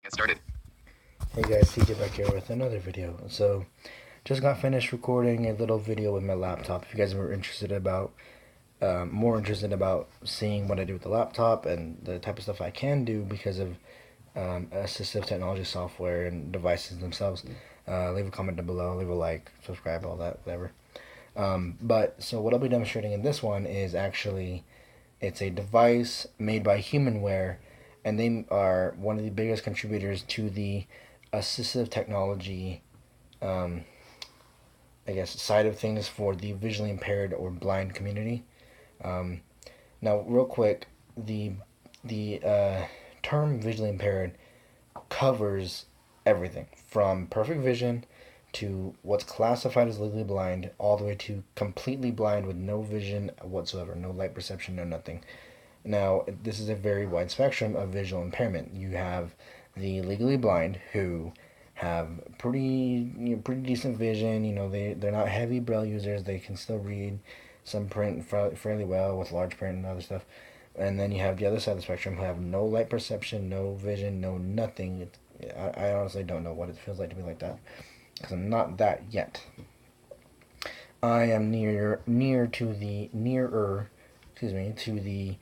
Get started. Hey guys, CJ back here with another video. So, just got finished recording a little video with my laptop. If you guys were more interested about seeing what I do with the laptop and the type of stuff I can do because of assistive technology software and devices themselves, leave a comment down below, leave a like, subscribe, all that, whatever. So what I'll be demonstrating in this one is actually it's a device made by Humanware, and they are one of the biggest contributors to the assistive technology, um, I guess, side of things for the visually impaired or blind community. Um, Now, real quick, the term visually impaired covers everything from perfect vision to what's classified as legally blind, all the way to completely blind with no vision whatsoever, no light perception, no nothing. Now, this is a very wide spectrum of visual impairment. You have the legally blind who have pretty decent vision. They're not heavy braille users. They can still read some print fairly well with large print and other stuff. And then you have the other side of the spectrum who have no light perception, no vision, no nothing. I honestly don't know what it feels like to be like that because I'm not that yet. I am nearer, excuse me, to the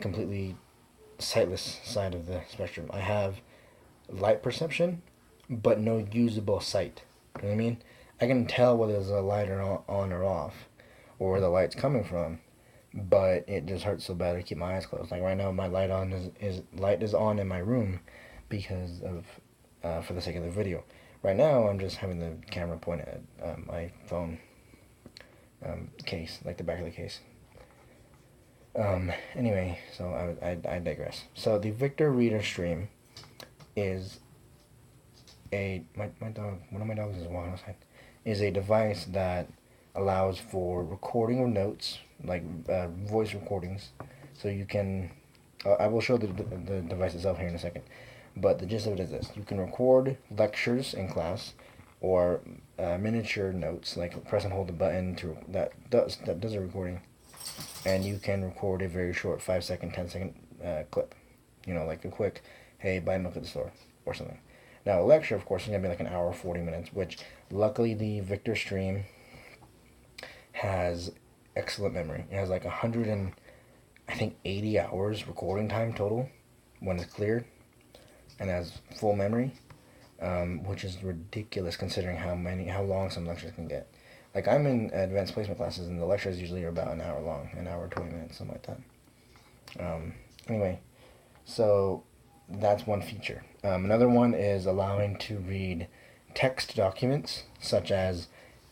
completely sightless side of the spectrum. I have light perception, but no usable sight. You know what I mean? I can tell whether there's a light on or off, or where the light's coming from, but it just hurts so bad I keep my eyes closed. Like right now, my light is on in my room because of for the sake of the video. Right now, I'm just having the camera pointed at my phone case, like the back of the case. Anyway, so I digress. So the Victor Reader Stream is my dog. One of my dogs is walking outside. Is a device that allows for recording of notes, like voice recordings. So you can. I will show the device itself here in a second. But the gist of it is this: you can record lectures in class, or miniature notes, like press and hold the button that does a recording, and you can record a very short 5 second, 10 second clip. Like a quick, hey, buy milk at the store or something. Now, a lecture, of course, is going to be like an hour, 40 minutes, which luckily the Victor Stream has excellent memory. It has like 100 and I think 80 hours recording time total when it's cleared, and has full memory, which is ridiculous considering how long some lectures can get. Like I'm in advanced placement classes, and the lectures usually are about an hour long, an hour 20 minutes, something like that. Anyway, so that's one feature. Another one is allowing to read text documents, such as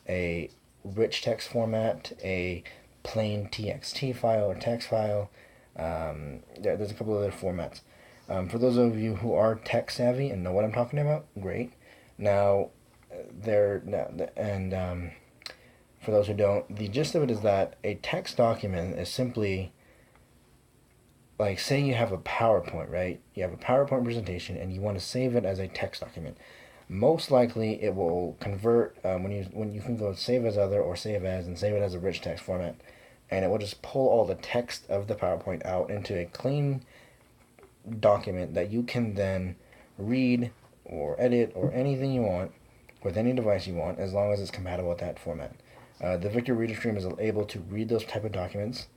a rich text format, a plain TXT file or text file. There's a couple other formats. For those of you who are tech savvy and know what I'm talking about, great. Now, for those who don't, the gist of it is that a text document is simply like, say you have a PowerPoint, right? You have a PowerPoint presentation and you want to save it as a text document. Most likely, it will convert when you can go save as other or save as and save it as a rich text format, and it will just pull all the text of the PowerPoint out into a clean document that you can then read or edit or anything you want with any device you want, as long as it's compatible with that format. The Victor Reader Stream is able to read those type of documents,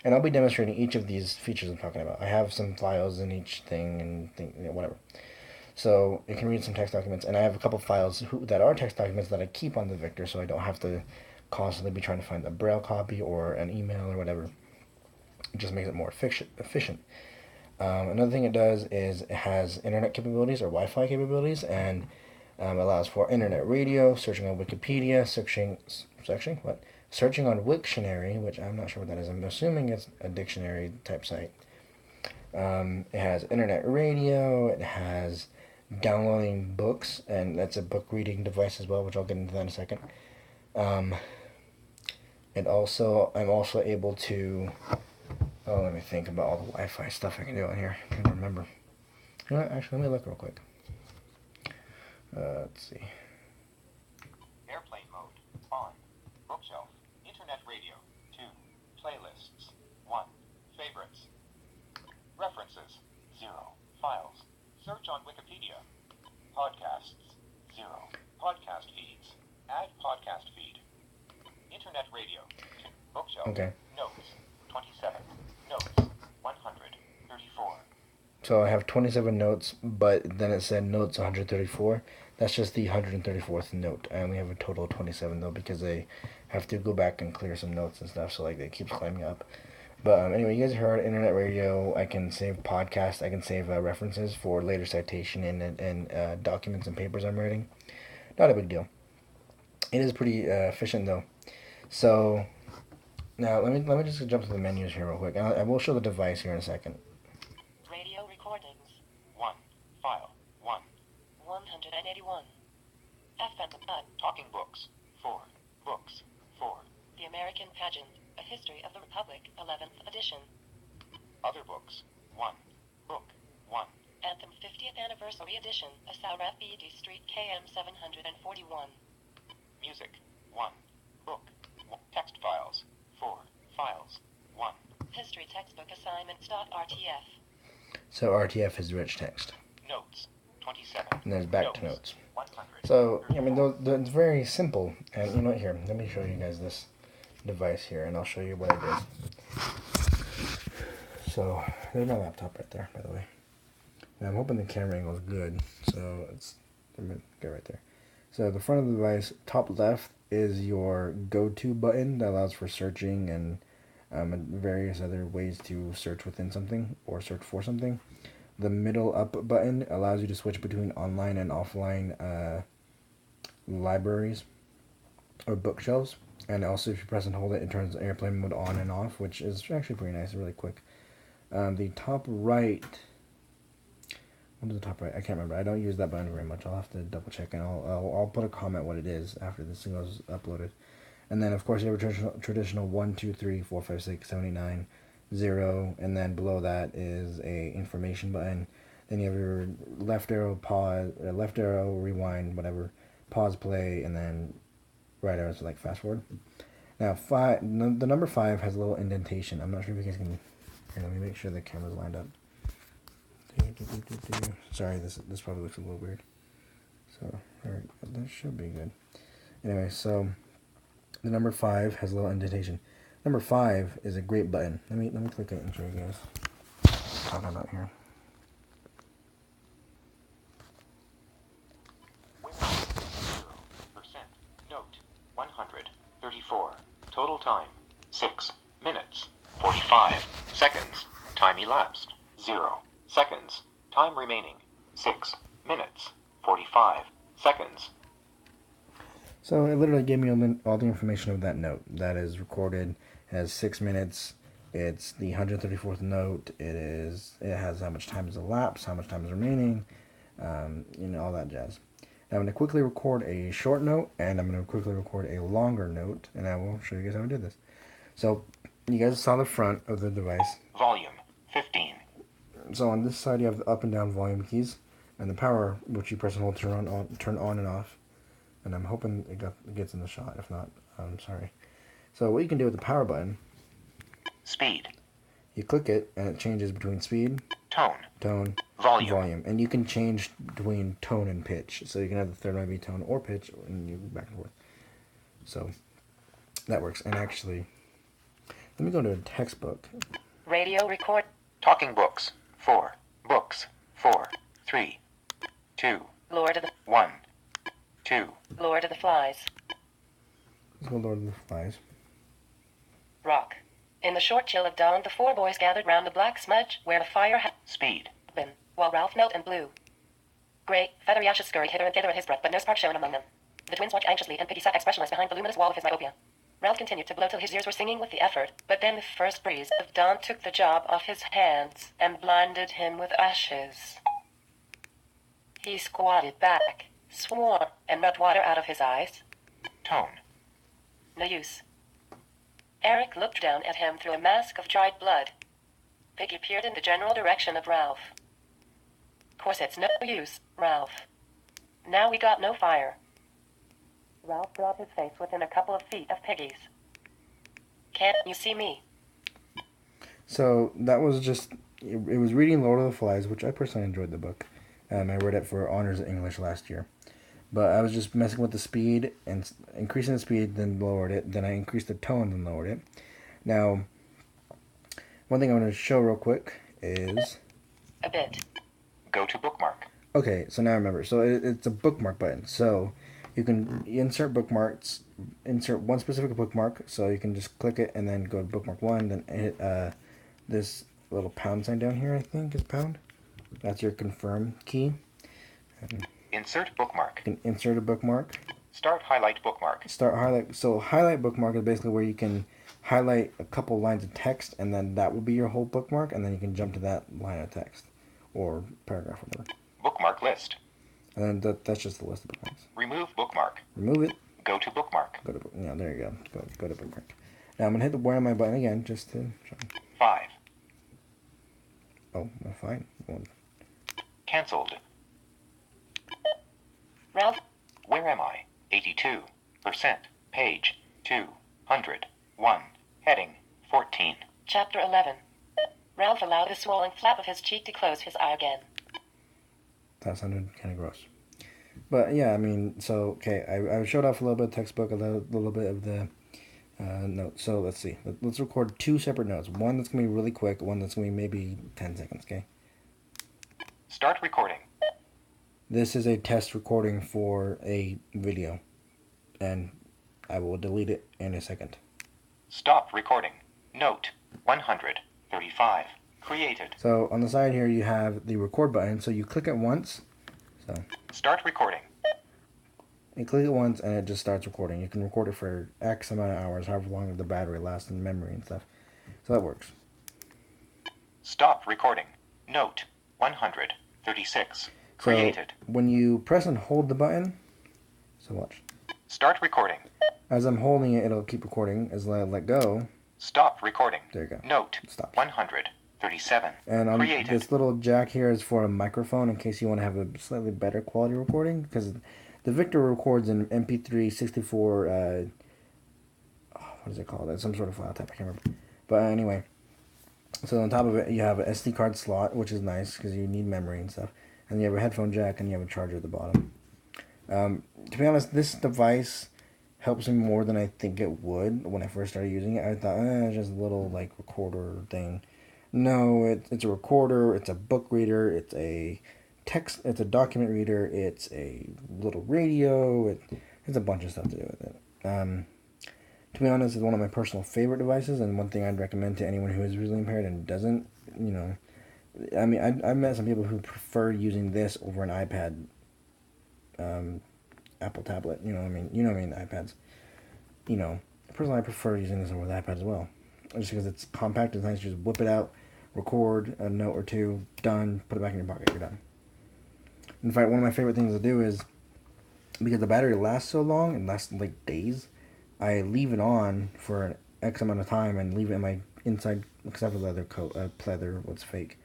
and I'll be demonstrating each of these features I'm talking about. I have some files in each thing and whatever. So it can read some text documents, and I have a couple files that are text documents that I keep on the Victor, so I don't have to constantly be trying to find a braille copy or an email or whatever. It just makes it more efficient. Another thing it does is it has internet capabilities or Wi-Fi capabilities, and allows for internet radio, searching on Wikipedia, searching on Wiktionary, which I'm not sure what that is. I'm assuming it's a dictionary type site. It has internet radio. It has downloading books, and that's a book reading device as well, which I'll get into that in a second. I'm also able to. Oh, let me think about all the Wi-Fi stuff I can do on here. I can't remember. You know what? Actually, let me look real quick. Let's see. Airplane mode. On. Bookshelf. Internet radio. 2. Playlists. 1. Favorites. References. 0. Files. Search on Wikipedia. Media. Podcasts. 0. Podcast feeds. Add podcast feed. Internet radio. 2. Bookshelf. Okay. Notes. 27. Notes. 134. So I have 27 notes, but then it said notes 134. That's just the 134th note. I only have a total of 27 though, because I have to go back and clear some notes and stuff, so like it keeps climbing up. But anyway, you guys heard internet radio. I can save podcasts. I can save references for later citation and documents and papers I'm writing. Not a big deal. It is pretty efficient though. So now let me just jump to the menus here real quick. I will show the device here in a second. Radio recordings. 1. File. 1. 181. FM. Talking books. 4. Books. 4. The American Pageant. A History of the Republic. 11th edition. Other books. 1. Book. 1. Anthem 50th Anniversary Edition. A Saurath B.D. Street KM 741. Music. 1. Book. 1. Text files. 4. Files. 1. History textbook assignments.rtf. So RTF is rich text. Notes. 27. And there's back to notes. 100. So, I mean, it's very simple. And you know what, here, let me show you guys this device here, and I'll show you what I did. So, there's my laptop right there, by the way. And I'm hoping the camera angle is good, so I'm going to go right there. So, the front of the device, top left, is your go-to button that allows for searching and various other ways to search within something or search for something. The middle up button allows you to switch between online and offline libraries or bookshelves. And also, if you press and hold it, it turns airplane mode on and off, which is actually pretty nice, really quick. The top right, what is the top right? I can't remember. I don't use that button very much. I'll have to double check, and I'll put a comment what it is after this thing goes uploaded. And then, of course, you have a traditional 1, 2, 3, 4, 5, 6, 7, 8, 9, 0, and then below that is a information button. Then you have your left arrow pause, left arrow rewind, whatever, pause play, and then right arrow to like fast forward. Now the number 5 has a little indentation. I'm not sure if you guys can. Here, let me make sure the camera's lined up. Sorry, this probably looks a little weird. So alright, that should be good. Anyway, so the number 5 has a little indentation. Number 5 is a great button. Let me click it and show you guys what I'm talking about here. Percent. Note. 134. Total time. 6 minutes. 45 seconds. Time elapsed. 0 seconds. Time remaining. 6 minutes. 45 seconds. So it literally gave me all the information of that note. That is recorded. It has 6 minutes. It's the 134th note. It has how much time has elapsed, how much time is remaining, all that jazz. Now I'm going to quickly record a short note, and I'm going to quickly record a longer note, and I will show you guys how I did this. So you guys saw the front of the device. Volume 15. So on this side you have the up and down volume keys, and the power, which you press and hold to turn on and off. And I'm hoping it gets in the shot. If not, I'm sorry. So what you can do with the power button, speed, you click it and it changes between speed, tone, volume. And you can change between tone and pitch. So you can have the third one be tone or pitch, and you go back and forth. So that works. And actually, let me go to a textbook. Radio record. Talking books. 4. Books. 4. 3. 2. Lord of the 1. 2. Lord of the Flies. Let's go Lord of the Flies. Rock. In the short chill of dawn, the 4 boys gathered round the black smudge where the fire had Speed. been, while Ralph knelt and blew. Grey, feathery ashes scurried hither and thither at his breath, but no spark shone among them. The twins watched anxiously, and Piggy sat expressionless behind the luminous wall of his myopia. Ralph continued to blow till his ears were singing with the effort, but then the first breeze of dawn took the job off his hands and blinded him with ashes. He squatted back, swore, and rubbed water out of his eyes. Tone. No use. Eric looked down at him through a mask of dried blood. Piggy peered in the general direction of Ralph. Course it's no use, Ralph. Now we got no fire. Ralph brought his face within a couple of feet of Piggy's. Can't you see me? So that was just, it was reading Lord of the Flies, which I personally enjoyed the book. I read it for honors English last year. But I was just messing with the speed and increasing the speed, then lowered it. Then I increased the tone, then lowered it. Now, one thing I want to show real quick is... A bit. Go to bookmark. Okay, so now I remember. So it's a bookmark button. So you can insert bookmarks, insert one specific bookmark. So you can just click it and then go to bookmark 1, then hit this little pound sign down here, I think is pound. That's your confirm key. Insert bookmark. You can insert a bookmark. Start highlight bookmark. Start highlight. So highlight bookmark is basically where you can highlight a couple lines of text, and then that will be your whole bookmark, and then you can jump to that line of text or paragraph, whatever. Bookmark list. And then that's just the list of bookmarks. Remove bookmark. Remove it. Go to bookmark. Go to yeah. There you go. Go to bookmark. Now I'm gonna hit the where am I button again, just to show. 5. Oh, well, fine. Well, Cancelled. Ralph. Where am I? 82%. Page 201. Heading 14. Chapter 11. Ralph allowed the swollen flap of his cheek to close his eye again. that sounded kind of gross. But yeah, I mean, so okay, I showed off a little bit of textbook, a little bit of the notes. So let's see. Let's record 2 separate notes. One that's gonna be really quick. One that's gonna be maybe 10 seconds. Okay. Start recording. This is a test recording for a video, and I will delete it in a second. Stop recording. Note 135. Created. So on the side here you have the record button. So you click it once. So Start recording. you click it once and it just starts recording. You can record it for X amount of hours, however long the battery lasts and memory and stuff. So that works. Stop recording. Note 136. Created. So when you press and hold the button, so watch. Start recording. As I'm holding it, it'll keep recording. As I let go, Stop recording. there you go. Note Stop. 137. And Created. this little jack here is for a microphone in case you want to have a slightly better quality recording, because the Victor records in MP3 64. What is it called? It's some sort of file type. I can't remember. But anyway, so on top of it, you have an SD card slot, which is nice because you need memory and stuff. And you have a headphone jack and you have a charger at the bottom. To be honest, this device helps me more than I think it would when I first started using it. I thought, it's just a little like recorder thing. No, it's a recorder, it's a book reader, it's a text, it's a document reader, it's a little radio, it's a bunch of stuff to do with it. To be honest, it's one of my personal favorite devices, and one thing I'd recommend to anyone who is visually impaired and doesn't, I mean, I've met some people who prefer using this over an iPad, Apple tablet, the iPads. Personally, I prefer using this over the iPad as well. Just because it's compact, it's nice, you just whip it out, record a note or two, done, put it back in your pocket, you're done. In fact, one of my favorite things to do is, because the battery lasts so long, and lasts like days, I leave it on for an X amount of time and leave it in my inside, except for leather coat, pleather, what's fake.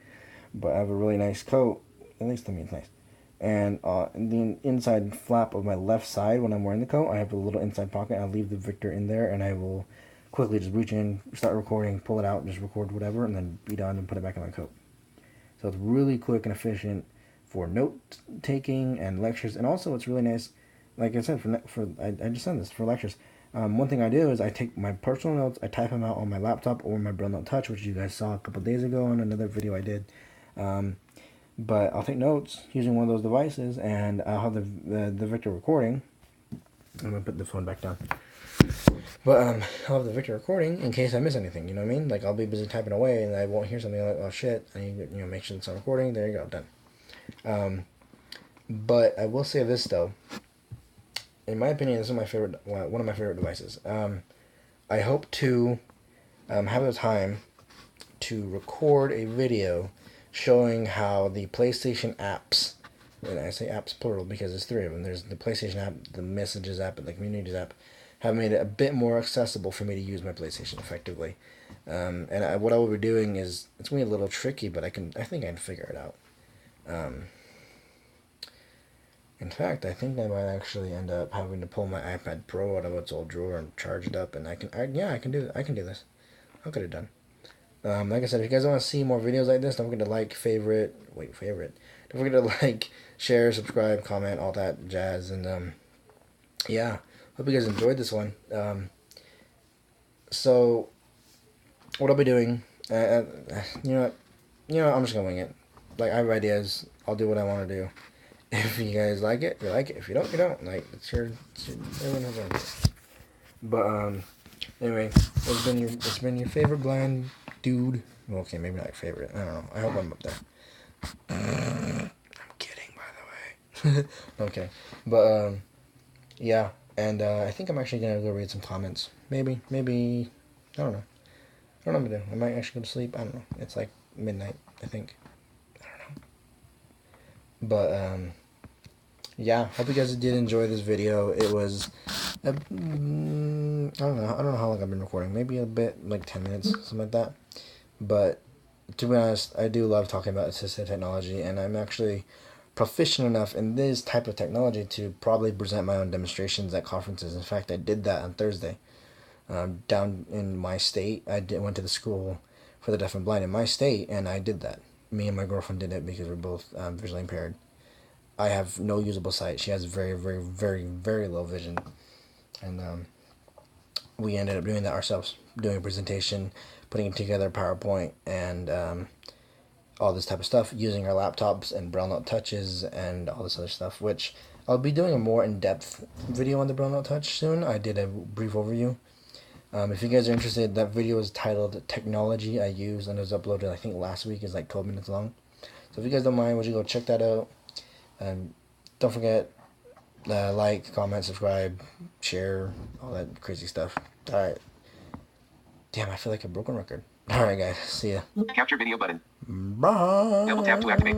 But I have a really nice coat, at least to me it's nice. And in the inside flap of my left side, when I'm wearing the coat, I have a little inside pocket. I leave the Victor in there, and I will quickly just reach in, start recording, pull it out, just record whatever, and then be done and put it back in my coat. So it's really quick and efficient for note taking and lectures, and also it's really nice, like I said, I just said this for lectures. One thing I do is I take my personal notes, I type them out on my laptop or my Braille Note Touch, which you guys saw a couple days ago on another video I did. But I'll take notes using one of those devices, and I'll have the Victor recording. I'm gonna put the phone back down. But I'll have the Victor recording in case I miss anything. You know what I mean? Like I'll be busy typing away, and I won't hear something like, "Oh shit!" I need to make sure it's on recording. There you go, done. But I will say this though. In my opinion, this is one of my favorite devices. I hope to have the time to record a video showing how the PlayStation apps, and I say apps plural because there's 3 of them. There's the PlayStation app, the Messages app, and the Communities app, have made it a bit more accessible for me to use my PlayStation effectively. What I will be doing is, it's going to be a little tricky, but I think I can figure it out. In fact, I think I might actually end up having to pull my iPad Pro out of its old drawer and charge it up, and I can do this. I'll get it done. Like I said, if you guys want to see more videos like this, don't forget to like, favorite. Don't forget to like, share, subscribe, comment, all that jazz. And yeah, hope you guys enjoyed this one. So what I'll be doing, you know, I'm just gonna wing it. Like I have ideas, I'll do what I want to do. If you guys like it, you like it. If you don't, you don't. Like it's your everyone has their own. But anyway, it's been your favorite blind dude. Well, okay, maybe not favorite. I don't know. I hope I'm up there. I'm kidding, by the way. Okay, but yeah, and I think I'm actually gonna go read some comments. Maybe I don't know. I don't know what to do. I might actually go to sleep. I don't know. It's like midnight, I think. I don't know. But yeah, hope you guys did enjoy this video. It was, I don't know. I don't know how long I've been recording. Maybe a bit, like 10 minutes, something like that. But to be honest, I do love talking about assistive technology, and I'm actually proficient enough in this type of technology to probably present my own demonstrations at conferences. In fact, I did that on Thursday. Down in my state, went to the school for the deaf and blind in my state, and I did that. Me and my girlfriend did it because we're both visually impaired. I have no usable sight. She has very, very, very, very low vision, and we ended up doing that ourselves, doing a presentation, putting together a PowerPoint, and all this type of stuff, using our laptops and Braille Note Touches and all this other stuff, which I'll be doing a more in-depth video on the Braille Note Touch soon. I did a brief overview. If you guys are interested, that video is titled Technology I Use, and it was uploaded, I think, last week. It's like 12 minutes long. So if you guys don't mind, would you go check that out? Don't forget, like, comment, subscribe, share, all that crazy stuff. Alright. Damn, I feel like a broken record. Alright, guys. See ya. Capture video button. Bye. Double tap to activate.